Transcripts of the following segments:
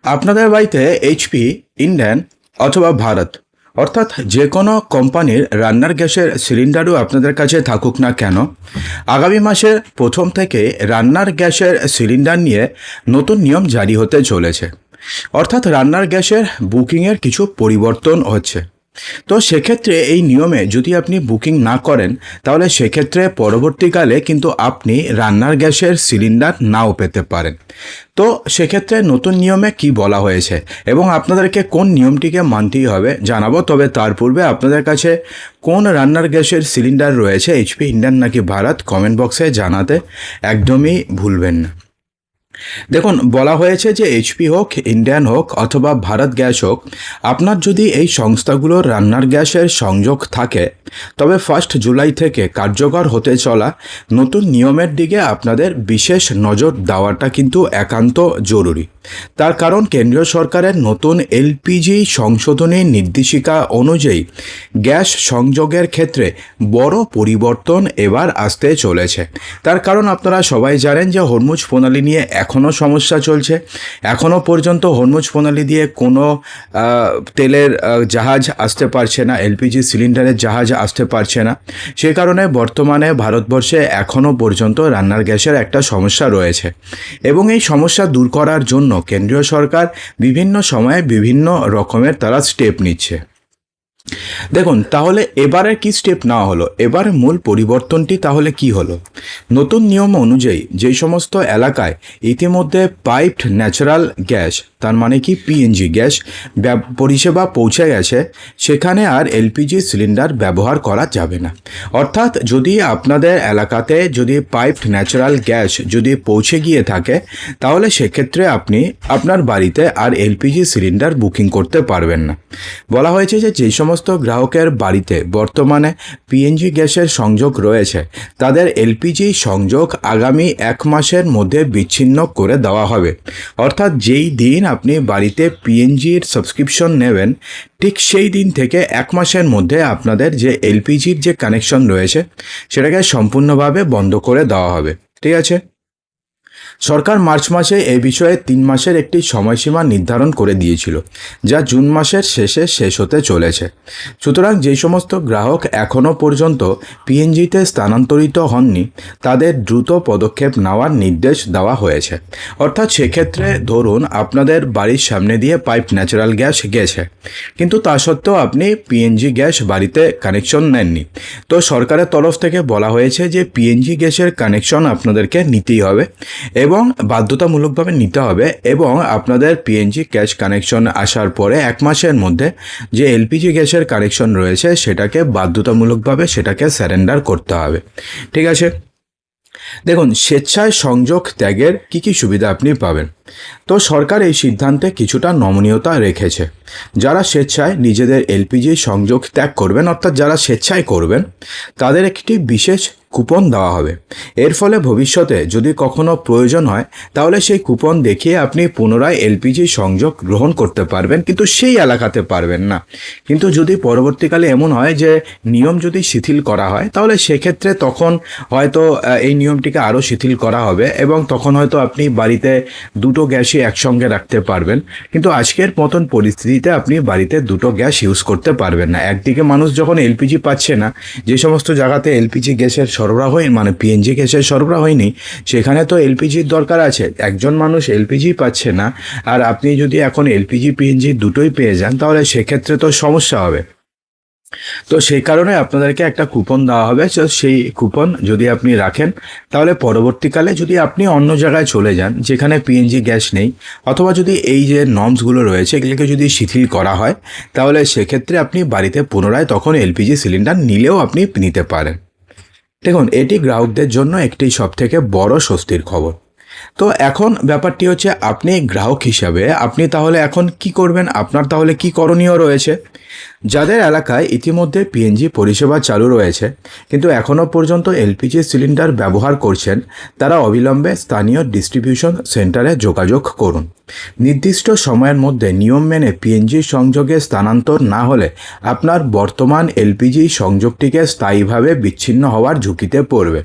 আপনাদের বাড়িতে এইচপি, ইন্ডেন অথবা ভারত অর্থাৎ যে কোনো কোম্পানির রান্নার গ্যাসের সিলিন্ডারও আপনাদের কাছে থাকুক না কেন, আগামী মাসের প্রথম থেকে রান্নার গ্যাসের সিলিন্ডার নিয়ে নতুন নিয়ম জারি হতে চলেছে। অর্থাৎ রান্নার গ্যাসের বুকিংয়ের কিছু পরিবর্তন হচ্ছে। তো সেক্ষেত্রে এই নিয়মে যদি আপনি বুকিং না করেন, তাহলে সেক্ষেত্রে পরবর্তীকালে কিন্তু আপনি রান্নার গ্যাসের সিলিন্ডার নাও পেতে পারেন। তো সেক্ষেত্রে নতুন নিয়মে কি বলা হয়েছে এবং আপনাদেরকে কোন নিয়মটিকে মানতেই হবে জানাবো। তবে তার পূর্বে আপনাদের কাছে কোন রান্নার গ্যাসের সিলিন্ডার রয়েছে, এইচপি, ইন্ডেন নাকি ভারত, কমেন্ট বক্সে জানাতে একদমই ভুলবেন না। দেখুন, বলা হয়েছে যে এইচপি হোক, ইন্ডিয়ান হোক অথবা ভারত গ্যাস হোক, আপনার যদি এই সংস্থাগুলোর রান্নার গ্যাসের সংযোগ থাকে, তবে 1 জুলাই থেকে কার্যকর হতে চলা নতুন নিয়মের দিকে আপনাদের বিশেষ নজর দেওয়াটা কিন্তু একান্ত জরুরি। তার কারণ কেন্দ্রীয় সরকারের নতুন এলপিজি সংশোধনী নির্দেশিকা অনুযায়ী গ্যাস সংযোগের ক্ষেত্রে বড় পরিবর্তন এবার আসতে চলেছে। তার কারণ আপনারা সবাই জানেন যে হরমুজ প্রণালী নিয়ে এখনও সমস্যা চলছে। এখনও পর্যন্ত হরমুজ প্রণালী দিয়ে কোনো তেলের জাহাজ আসতে পারছে না, এলপিজি সিলিন্ডারের জাহাজ আসতে পারছে না। সে কারণে বর্তমানে ভারতবর্ষে এখনও পর্যন্ত রান্নার গ্যাসের একটা সমস্যা রয়েছে এবং এই সমস্যা দূর করার জন্য কেন্দ্রীয় সরকার বিভিন্ন সময়ে বিভিন্ন রকমের তারা স্টেপ নিচ্ছে। দেখুন, তাহলে এবারে কি স্টেপ নেওয়া হলো, এবারে মূল পরিবর্তনটি তাহলে কি হলো? নতুন নিয়ম অনুযায়ী যেই সমস্ত এলাকায় ইতিমধ্যে পাইপড ন্যাচারাল গ্যাস, তার মানে কি পিএনজি গ্যাস পরিষেবা পৌঁছে গেছে, সেখানে আর এলপিজি সিলিন্ডার ব্যবহার করা যাবে না। অর্থাৎ যদি আপনাদের এলাকাতে যদি পাইপড ন্যাচারাল গ্যাস যদি পৌঁছে গিয়ে থাকে, তাহলে সেক্ষেত্রে আপনি আপনার বাড়িতে আর এলপিজি সিলিন্ডার বুকিং করতে পারবেন না। বলা হয়েছে যে যেই সমস্ত গ্রাহকের বাড়িতে বর্তমানে পিএনজি গ্যাসের সংযোগ রয়েছে, তাদের এলপিজি সংযোগ আগামী 1 মাসের মধ্যে বিচ্ছিন্ন করে দেওয়া হবে। অর্থাৎ যেই দিন আপনি বাড়িতে পিএনজির সাবস্ক্রিপশন নেবেন, ঠিক সেই দিন থেকে 1 মাসের মধ্যে আপনাদের যে এলপিজির যে কানেকশন রয়েছে সেটাকে সম্পূর্ণভাবে বন্ধ করে দেওয়া হবে। ঠিক আছে? সরকার মার্চ মাসে এই বিষয়ে 3 মাসের একটি সময়সীমা নির্ধারণ করে দিয়েছিল, যা জুন মাসের শেষে শেষ হতে চলেছে। সুতরাং যে সমস্ত গ্রাহক এখনও পর্যন্ত পিএনজিতে স্থানান্তরিত হননি, তাদের দ্রুত পদক্ষেপ নেওয়ার নির্দেশ দেওয়া হয়েছে। অর্থাৎ সেক্ষেত্রে ধরুন আপনাদের বাড়ির সামনে দিয়ে পাইপ ন্যাচারাল গ্যাস গেছে, কিন্তু তা সত্ত্বেও আপনি পিএনজি গ্যাস বাড়িতে কানেকশন নেননি, তো সরকারের তরফ থেকে বলা হয়েছে যে পিএনজি গ্যাসের কানেকশন আপনাদেরকে নিতেই হবে এবং বাধ্যতামূলকভাবে নিতে হবে, এবং আপনাদের পিএনজি গ্যাস কানেকশন আসার পরে 1 মাসের মধ্যে যে এলপিজি গ্যাসের কানেকশন রয়েছে সেটাকে বাধ্যতামূলকভাবে সেটাকে স্যারেন্ডার করতে হবে। ঠিক আছে? দেখুন, স্বেচ্ছায় সংযোগ ত্যাগের কী সুবিধা আপনি পাবেন। তো সরকার এই সিদ্ধান্তে কিছুটা নমনীয়তা রেখেছে। যারা স্বেচ্ছায় নিজেদের এলপিজি সংযোগ ত্যাগ করবেন, অর্থাৎ যারা স্বেচ্ছায় করবেন, তাদের একটি বিশেষ কুপন দেওয়া হবে। এর ফলে ভবিষ্যতে যদি কখনো প্রয়োজন হয়, তাহলে সেই কুপন দেখিয়ে আপনি পুনরায় এলপিজি সংযোগ গ্রহণ করতে পারবেন, কিন্তু সেই এলাকাতে পারবেন না। কিন্তু যদি পরবর্তীকালে এমন হয় যে নিয়ম যদি শিথিল করা হয়, তাহলে সেক্ষেত্রে তখন হয়তো এই নিয়মটিকে আরও শিথিল করা হবে এবং তখন হয়তো আপনি বাড়িতে 2টো গ্যাসই একসঙ্গে রাখতে পারবেন। কিন্তু আজকের মতন পরিস্থিতিতে আপনি বাড়িতে 2টো গ্যাস ইউজ করতে পারবেন না। একদিকে মানুষ যখন এলপিজি পাচ্ছে না, যে সমস্ত জায়গাতে এলপিজি গ্যাসের সরবরাহ মানে পিএনজি গ্যাসের সরবরাহ হয়নি, সেখানে তো এলপিজির দরকার আছে। একজন মানুষ এলপিজি পাচ্ছে না, আর আপনি যদি এখন এলপিজি পিএনজি দুটোই পেয়ে যান, তাহলে সেক্ষেত্রে তো সমস্যা হবে। তো সেই কারণে আপনাদেরকে একটা কুপন দেওয়া হবে। সেই কুপন যদি আপনি রাখেন, তাহলে পরবর্তীকালে যদি আপনি অন্য জায়গায় চলে যান যেখানে পিএনজি গ্যাস নেই, অথবা যদি এই যে নর্মসগুলো রয়েছে এগুলোকে যদি শিথিল করা হয়, তাহলে সেক্ষেত্রে আপনি বাড়িতে পুনরায় তখন এলপিজি সিলিন্ডার নিলেও আপনি নিতে পারেন। দেখুন, এটি গ্রাহকদের জন্য একটি সবথেকে বড় স্বস্তির খবর। তো এখন ব্যাপারটি হচ্ছে, আপনি গ্রাহক হিসাবে আপনি তাহলে এখন কি করবেন, আপনার তাহলে কি করণীয় রয়েছে? যাদের এলাকায় ইতিমধ্যে পিএনজি পরিষেবা চালু রয়েছে কিন্তু এখনও পর্যন্ত এলপিজি সিলিন্ডার ব্যবহার করছেন, তারা অবিলম্বে স্থানীয় ডিস্ট্রিবিউশন সেন্টারে যোগাযোগ করুন। নির্দিষ্ট সময়ের মধ্যে নিয়ম মেনে পিএনজি সংযোগে স্থানান্তর না হলে আপনার বর্তমান এলপিজি সংযোগটিকে স্থায়ীভাবে বিচ্ছিন্ন হওয়ার ঝুঁকিতে পড়বে।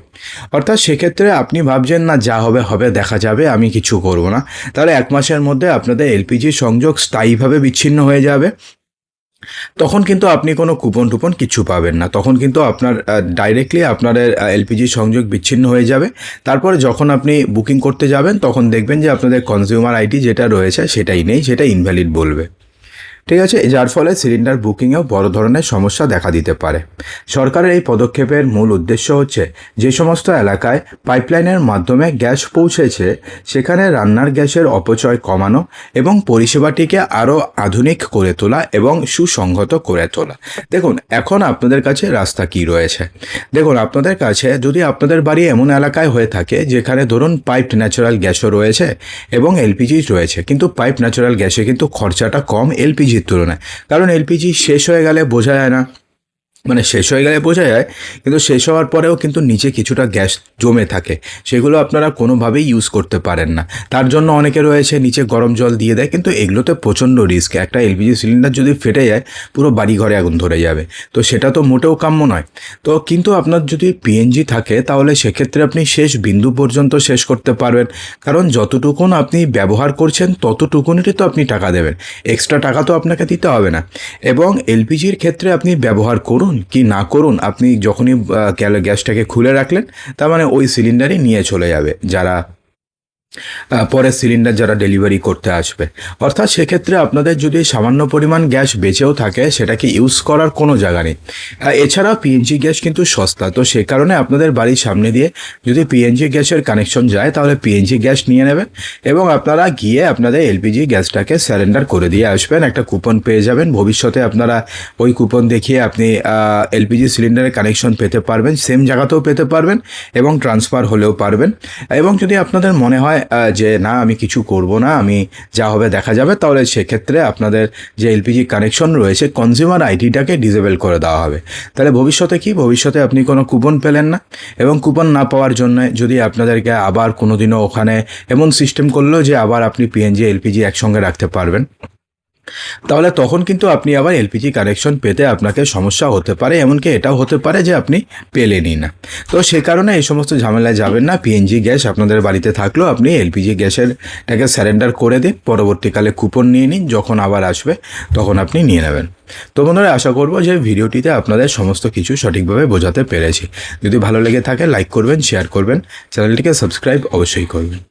অর্থাৎ সেক্ষেত্রে আপনি ভাবছেন না যা হবে হবে দেখা যাবে, আমি কিছু করব না, তাহলে 1 মাসের মধ্যে আপনাদের এলপিজি সংযোগ স্থায়ীভাবে বিচ্ছিন্ন হয়ে যাবে। তখন কিন্তু আপনি কোনো কুপন টুপন কিছু পাবেন না, তখন কিন্তু আপনার ডাইরেক্টলি আপনাদের এলপিজি সংযোগ বিচ্ছিন্ন হয়ে যাবে। তারপরে যখন আপনি বুকিং করতে যাবেন তখন দেখবেন যে আপনাদের কনজিউমার আইডি যেটা রয়েছে সেটাই নেই, সেটা ইনভ্যালিড বলবে। ঠিক আছে, যার ফলে সিলিন্ডার বুকিংয়েও বড় ধরনের সমস্যা দেখা দিতে পারে। সরকারের এই পদক্ষেপের মূল উদ্দেশ্য হচ্ছে যে সমস্ত এলাকায় পাইপলাইনের মাধ্যমে গ্যাস পৌঁছেছে সেখানে রান্নার গ্যাসের অপচয় কমানো এবং পরিষেবাটিকে আরও আধুনিক করে তোলা এবং সুসংহত করে তোলা। দেখুন এখন আপনাদের কাছে রাস্তা কি রয়েছে। দেখুন আপনাদের কাছে যদি আপনাদের বাড়ি এমন এলাকায় হয়ে থাকে যেখানে ধরুন পাইপড ন্যাচারাল গ্যাসও রয়েছে এবং এলপিজি রয়েছে, কিন্তু পাইপ ন্যাচারাল গ্যাসে কিন্তু খরচাটা কম এলপিজির তুলনায়, কারণ এলপিজি শেষ হয়ে গেলে বোঝা যায় না, মানে শেষ হয়ে গেলে বোঝা যায় কিন্তু শেষ হওয়ার পরেও কিন্তু নিচে কিছুটা গ্যাস জমে থাকে, সেগুলো আপনারা কোনোভাবেই ইউজ করতে পারেন না। তার জন্য অনেকে রয়েছে নিচে গরম জল দিয়ে দেয়, কিন্তু এগুলোতে প্রচণ্ড রিস্ক। একটা এলপিজি সিলিন্ডার যদি ফেটে যায় পুরো বাড়ি ঘরে আগুন ধরে যাবে, তো সেটা তো মোটেও কাম্য নয়। তো কিন্তু আপনার যদি পিএনজি থাকে তাহলে সেক্ষেত্রে আপনি শেষ বিন্দু পর্যন্ত শেষ করতে পারবেন, কারণ যতটুকুন আপনি ব্যবহার করছেন ততটুকুনই তো আপনি টাকা দেবেন, এক্সট্রা টাকা তো আপনাকে দিতে হবে না। এবং এলপিজির ক্ষেত্রে আপনি ব্যবহার করুন কি না করুন, আপনি যখনই গ্যাসটাকে খুলে রাখলেন তার মানে ওই সিলিন্ডারই নিয়ে চলে যাবে যারা পরে সিলিন্ডার যারা ডেলিভারি করতে আসবে। অর্থাৎ সেক্ষেত্রে আপনাদের যদি সামান্য পরিমাণ গ্যাস বেঁচেও থাকে সেটাকে ইউজ করার কোনো জায়গা নেই। এছাড়া পিএনজি গ্যাস কিন্তু সস্তা, তো সে কারণে আপনাদের বাড়ির সামনে দিয়ে যদি পিএনজি গ্যাসের কানেকশন যায় তাহলে পিএনজি গ্যাস নিয়ে নেবেন এবং আপনারা গিয়ে আপনাদের এলপিজি গ্যাসটাকে স্যারেন্ডার করে দিয়ে আসবেন, একটা কুপন পেয়ে যাবেন। ভবিষ্যতে আপনারা ওই কুপন দেখিয়ে আপনি এলপিজি সিলিন্ডারের কানেকশন পেতে পারবেন, সেম জায়গাতেও পেতে পারবেন এবং ট্রান্সফার হলেও পারবেন। এবং যদি আপনাদের মনে হয় যে না আমি কিছু করব না, আমি যা হবে দেখা যাবে, তাহলে সেক্ষেত্রে আপনাদের যে এলপিজি কানেকশন রয়েছে কনজিউমার আইডিটাকে ডিসেবল করে দেওয়া হবে। তাহলে ভবিষ্যতে আপনি কোনো কুপন পেলেন না, এবং কুপন না পাওয়ার জন্য যদি আপনাদেরকে আবার কোনো দিনও ওখানে এমন সিস্টেম করলো যে আবার আপনি পিএনজি এলপিজি একসঙ্গে রাখতে পারবেন, তাহলে তখন কিন্তু আপনি আবার এলপিজি কানেকশন পেতে আপনাকে সমস্যা হতে পারে, এমনকি এটাও হতে পারে যে আপনি পেলেনই না। তো সে কারণে এই সমস্ত ঝামেলায় যাবেন না। পিএনজি গ্যাস আপনাদের বাড়িতে থাকলেও আপনি এলপিজি গ্যাসেরটাকে স্যারেন্ডার করে দিন, পরবর্তীকালে কুপন নিয়ে নিন, যখন আবার আসবে তখন আপনি নিয়ে নেবেন। তো বন্ধুরা আশা করব যে ভিডিওটিতে আপনাদের সমস্ত কিছু সঠিকভাবে বোঝাতে পেরেছি। যদি ভালো লেগে থাকে লাইক করবেন, শেয়ার করবেন, চ্যানেলটিকে সাবস্ক্রাইব অবশ্যই করবেন।